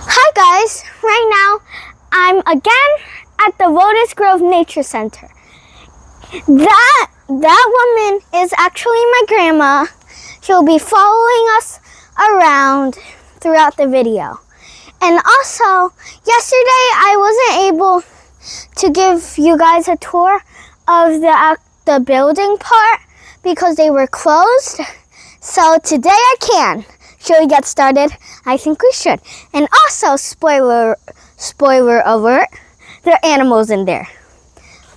Hi guys, right now I'm again at the Locust Grove Nature Center. That woman is actually my grandma. She'll be following us around throughout the video. And also, yesterday I wasn't able to give you guys a tour of the building part because they were closed. So today I can. Should we get started? I think we should. And also, spoiler alert, there are animals in there.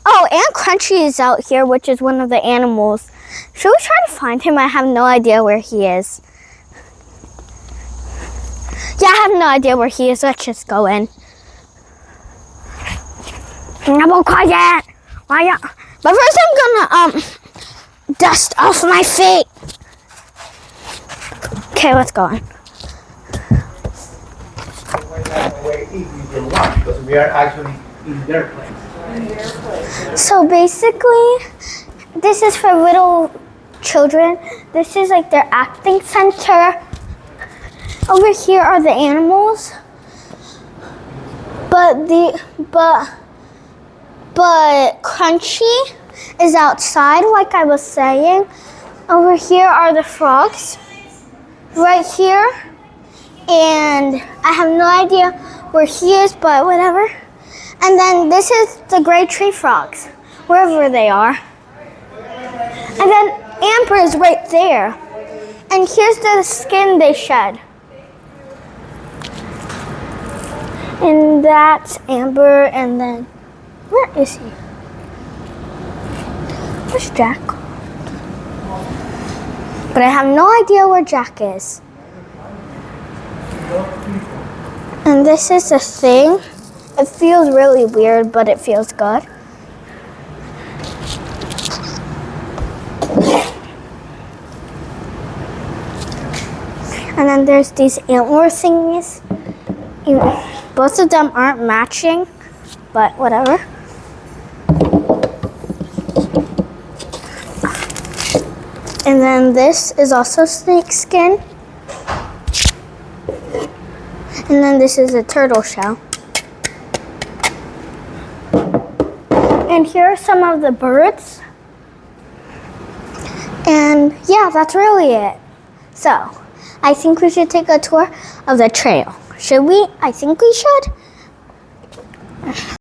Oh, and Crunchy is out here, which is one of the animals. Should we try to find him? I have no idea where he is. Yeah, I have no idea where he is. Let's just go in. I'm quiet. But first I'm gonna dust off my feet. Okay, let's go on. Because we are actually in their place. So basically, this is for little children. This is like their acting center. Over here are the animals. But Crunchy is outside, like I was saying. Over here are the frogs. Right here. And I have no idea where he is, but whatever. And then this is the gray tree frogs, wherever they are. And then Amber is right there. And here's the skin they shed. And that's Amber, and then, where is he? Where's Jack? But I have no idea where Jack is. And this is the thing. It feels really weird, but it feels good. And then there's these antler thingies. Both of them aren't matching, but whatever. And then this is also snake skin. And then this is a turtle shell. And here are some of the birds. And yeah, that's really it. So, I think we should take a tour of the trail. Should we? I think we should.